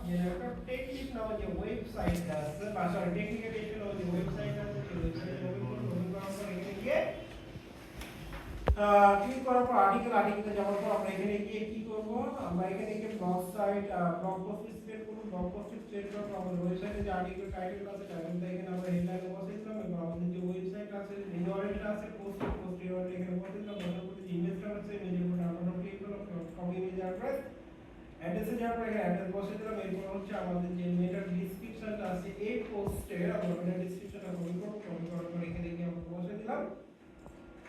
যে একটা টেকনিক নাও যে ওয়েবসাইট আছে বা সরি টেকনিক্যালি এটা নাও যে ওয়েবসাইট আছে যে ওয়েবসাইটে লগ ইন করার পর এখানে গিয়ে ক্লিক করার পর আর্টিকেলে যাওয়ার পর আমরা এখানে গিয়ে কি করব আমরা এখানে গিয়ে blog site blog post select করব ব্লগ পোস্ট সিলেক্ট করার পর আমাদের ওয়েবসাইটে যে আর্টিকেল টাইটেল আছে টাইটেলটা এখানে আমরা হেডলাইনে বসিয়ে দিলাম এবং আমাদের যে ওয়েবসাইট আছে যে ইউআরএলটা আছে পোস্ট ইউআরএল এখানে বসিয়ে দিলাম বসার পর যে ইমেজটা আছে ইমেজের উপর আমরা ক্লিক করলাম কপি ইমেজ অ্যাড্রেসে যাওয়ার পর এখানে অ্যাড্রেস বসিয়ে দিলাম এরপর হচ্ছে আমাদের যে মেটার ডেসক্রিপশনটা আছে এই পোস্টের আমরা মেটার ডেসক্রিপশনটা কপি করার পর এখানে গিয়ে আমরা বসিয়ে দিলাম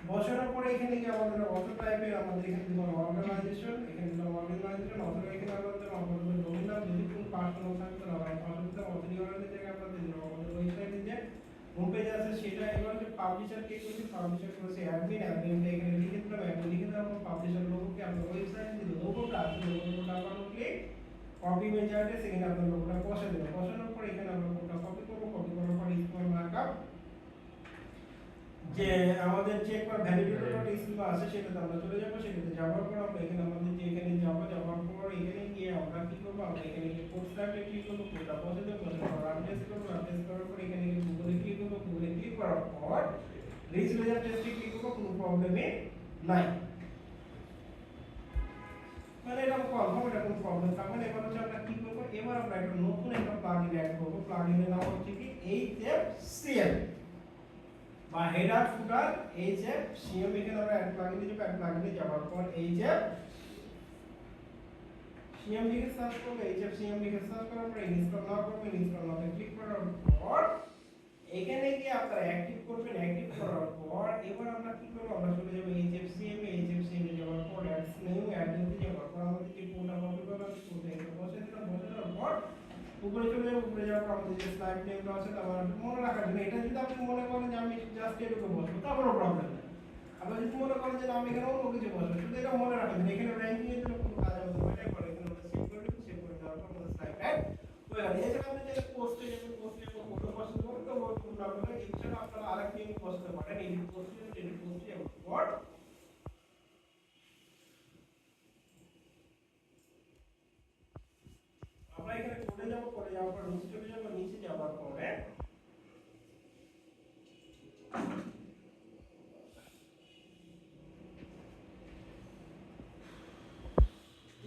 বসানোর পরে এখানে কি আমাদের অটো টাইপের আমাদের এখানে দিলাম অর্গানাইজেশন এখানে দিলাম অর্গানাইজেশন অথবা এখানে আমাদের আমাদের ডোমেইন নাম যদি কোনো পার্সোনাল থাকতো না আমরা পার্সোনাল অথর ইউআরএল জায়গায় আমরা দিলাম আমাদের ওয়েবসাইটে যে হোম পেজ আছে সেটা এবার যে পাবলিশার কে করছি পাবলিশার করেছে অ্যাডমিনটা এখানে লিখে দিলাম অ্যাডমিন লিখে দেওয়ার পর পাবলিশার লোগোকে আমরা ওয়েবসাইটে যে লোগোটা আছে লোগোটা আমরা ক্লিক কপি ইমেজ অ্যাড্রেস এখানে আমরা লোগোটা বসিয়ে দেব বসানোর পর এখানে আমরা লোগোটা কপি করব কপি করার পর স্মল মার্কআপ যে আমাদের চেক করা ভ্যালিডেটর.html আছে সেটাতে আমরা চলে যাব সেটাতে যাওয়ার পর আমরা এখানে আমাদের যে এখানে যাওয়ার পর এখানে গিয়ে আমরা কি করব আমরা এখানে গিয়ে পোস্ট টাইপে ক্লিক করব কোডটা বসে দেব বসানোর পর আপডেট করার পর এখানে গিয়ে গুগলে ক্লিক করব গুগলে ক্লিক করার পর রিচ রেজাল্ট টেস্টে ক্লিক করব কোনো প্রবলেমই নাই মানে এটা কনফার্ম এটা কোনো প্রবলেম থাকবে না এবার হচ্ছে আমরা কি করব এবার আমরা একটা নতুন একটা প্লাগইন অ্যাড করব প্লাগইনের নাম হচ্ছে কি HFCM বা হেডার ফুটার HFCM এখানে আমরা অ্যাড প্লাগইনে যাব অ্যাড প্লাগইনে যাওয়ার পর HFCM লিখে সার্চ করব HFCM লিখে সার্চ করার পর ইনস্টল নাও করবেন ইনস্টল নাওতে ক্লিক করার পর এখানে গিয়ে আপনারা অ্যাক্টিভ করবেন অ্যাক্টিভ করার পর এবার আমরা কি করব আমরা চলে যাব HFCM এ যাওয়ার পর অ্যাডস নিউ অ্যাড্রেসে যাওয়ার পর আমাদের যে কোডটা কপি করলাম কোডটা এখানে বসিয়ে দিলাম বসানোর পর উপরে চলে যাব উপরে যাওয়ার পর আমাদের যে স্লাইড নেমটা আছে তারপর মনে রাখার জন্য এটা যদি আপনি মনে করেন যে আমি জাস্ট এরকম বসবো তারপরও প্রবলেম নেই আবার যদি মনে করেন যে আমি এখানে অন্য কিছু বসবো শুধু এটা মনে রাখার জন্য এখানে র্যাঙ্কিং এর জন্য কোনো কাজ আমাদের ওইটাই করে এখানে আমরা সেভ করে দেব সেভ করে দেওয়ার পর আমাদের স্লাইড অ্যাড হয়ে গেল এছাড়া আপনি যে পোস্টে যাবেন পোস্টে ফটো পছন্দ করেন তো ওর কোনো প্রবলেম নেই এছাড়া আপনারা আরেকটা জিনিস বসাতে পারেন এই পোস্টে ওয়ার্ড আমরা এখানে কোডে যাব করে যাওয়ার পর নিচে চলে যাব নিচে যাওয়ার পরে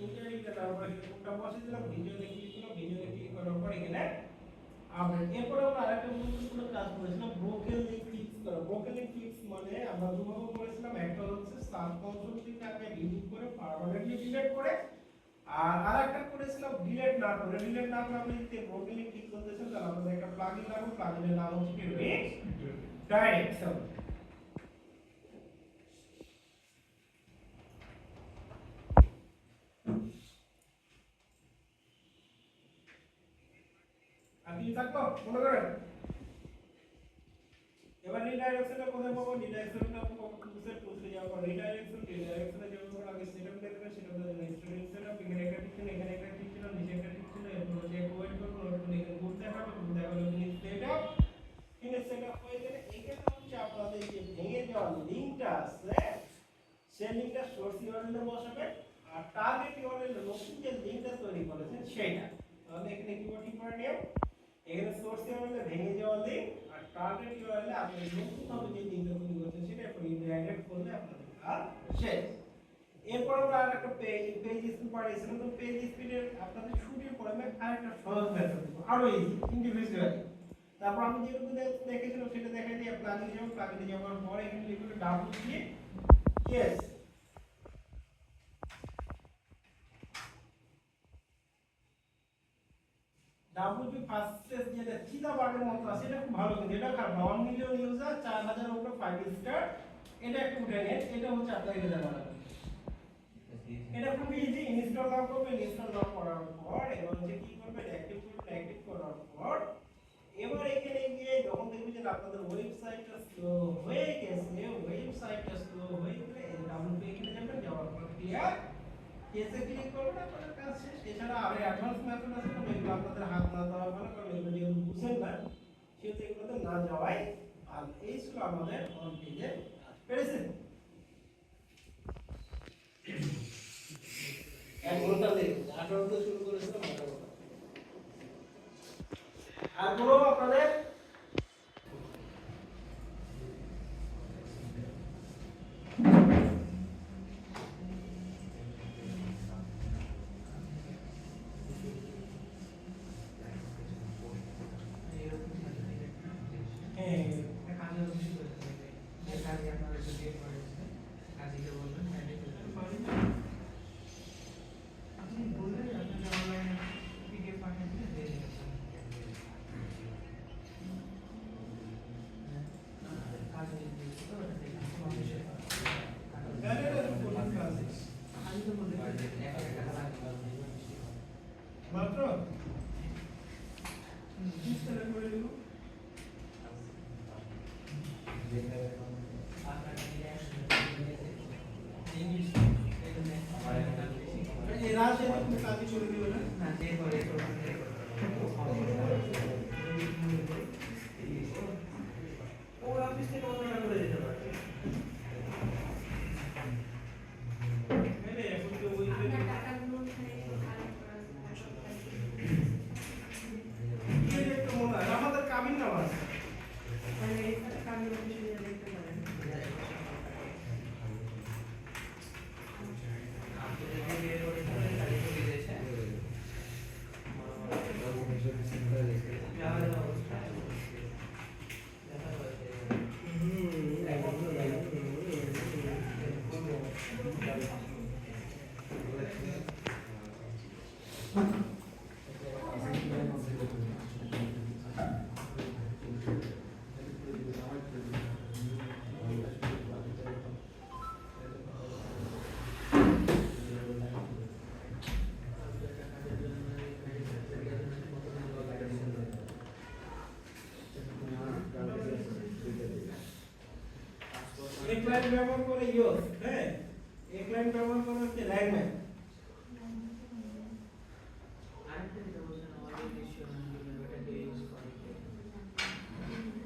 ইন্টারনেটে তারপর কোডটা বসিয়ে দিলাম ভিডিওতে ক্লিক করলাম ভিডিওতে ক্লিক করার পর এখানে আমরা এরপর আমরা আরেকটা গুরুত্বপূর্ণ কাজ করেছিলাম ব্রোকেন লিংক ফিক্স করা ব্রোকেন লিংক ফিক্স মানে আমরা দুভাবে করেছিলাম একটা হচ্ছে সাব কনসোল থেকে আপনি ডিলিট করে পার্মানেন্টলি ডিলিট করে আর আরেকটা করেছিলাম ডিলিট না করে আপনি যদি ব্রোকেন লিংক ঠিক করতে চান তাহলে আপনাদের একটা প্লাগইন লাগবে প্লাগইনের নাম হচ্ছে কি ডাইরেকশন আপনি থাকো মনে করেন এবার রিডাইরেকশনটা কোথায় পাবো রিডাইরেকশনটা সেট করতে যাওয়ার পর রিডাইরেকশনে যাওয়ার পর আগে সেটআপ দেখবেন সেটআপ দেখবেন স্টুডেন্ট সেটআপ এখানে একটা ঠিক ছিল এখানে একটা ঠিক ছিল নিচে একটা ঠিক ছিল এরপর যে ওয়েট করব ওয়েট করে এখানে ঘুরতে হবে সেটআপ এখানে সেটআপ হয়ে গেলে এখানে হচ্ছে আপনাদের যে ভেঙে যাওয়া লিংকটা আছে সেই লিংকটা সোর্স ইউআরএল এ বসাবেন আর টার্গেট ইউআরএল এর নতুন যে লিংকটা তৈরি করেছেন সেটা তাহলে এখানে কিবোর্ড করে নিও এখানে সোর্স ইউআরএল ভেঙে যাওয়া লিংক আর টার্গেট ইউআরএল আপনি নতুনভাবে যে লিংকটা তৈরি করেছেন সেটা আপনি রিডাইরেক্ট করলে আপনাদের কাজ শেষ এরপর আমরা আরেকটা পেজ স্পিড বাড়িয়েছিলাম তো পেজ স্পিডের আপনাদের শুরুর পরে আমি আরেকটা সহজ মেথড দেব আরো ইজি ইন্ডিভিজুয়ালি তারপর আমি যেগুলো দেখেছিলাম সেটা দেখাই দিই প্লাগইনে যাওয়ার পর এখানে লিখব wps WP ফার্স্ট স্টেজ যেটা চিতা বাগের মতো আছে এটা খুব ভালো কিন্তু এটা খারাপ 1 মিলিয়ন ইউজার 4000 উপরে 5 স্টার এটা একটু উঠে নেন এটা হচ্ছে আপনাদের জানা লাগবে এটা খুব ইজি ইনস্টল নাও করবেন ইনস্টল নাও করার পর এবার হচ্ছে কি করবেন অ্যাক্টিভ করার পর এবার এখানে গিয়ে যখন দেখবেন যে আপনাদের ওয়েবসাইটটা স্লো হয়ে গেছে WP এখানে যাবেন যাওয়ার পর ক্লিয়ার কেসে ক্লিক করবেন আপনাদের কাজ শেষ এছাড়া আরো অ্যাডভান্স মেথড আছে তো এগুলো আপনাদের হাত না দেওয়া ভালো কারণ এগুলো যেহেতু বুঝেন না সেহেতু এগুলোতে না যাওয়াই ভালো এই ছিল আমাদের অন পেজে পেরেছেন এক ঘন্টা দিয়ে 18 শুরু করেছিলাম 18 আর কোনো আপনাদের মাত্র কাজে চলে দিল না ওর অফিস থেকে অন্যটা করে দিতে পারে আমাদের কাবিন নাম আছে एक लाइन ব্যবহার করে ইউজ হ্যাঁ এক লাইন ব্যবহার করে হচ্ছে ল্যান্ডম্যান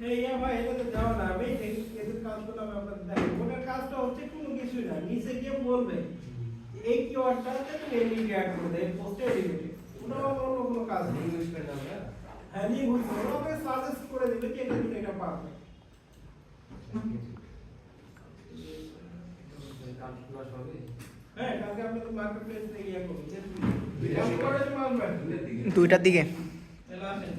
এই ভাই এটা তো যাও না আমি এদের কাজ করলাম আপনাদের দেখেন ওটার কাজটা হচ্ছে কোনো কিছু না নিচে গিয়ে বলবে এই কিওয়ার্ডটাতে তুমি এমনি অ্যাড করে দেন পোস্টে এডিটে কোনো অন্য কোনো কাজ নেই ইউজ করে দাও না হ্যাঁ নিয়ে বুঝছো ওকে সাজেস্ট করে দিবে যে এটা দিলে এটা পাবে হ্যাঁ কালকে আমরা তো মার্কেট প্লেস থেকে ইয়া করব দুইটার দিকে চলে আসেন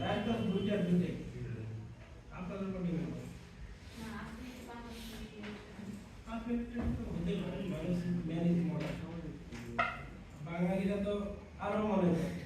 একদম দুইটা আপনাদের উপর নির্ভর করে আপনি তো হতে পারেন মানুষ ম্যানেজ মডেল বাঙালিরা তো আরো মনে করে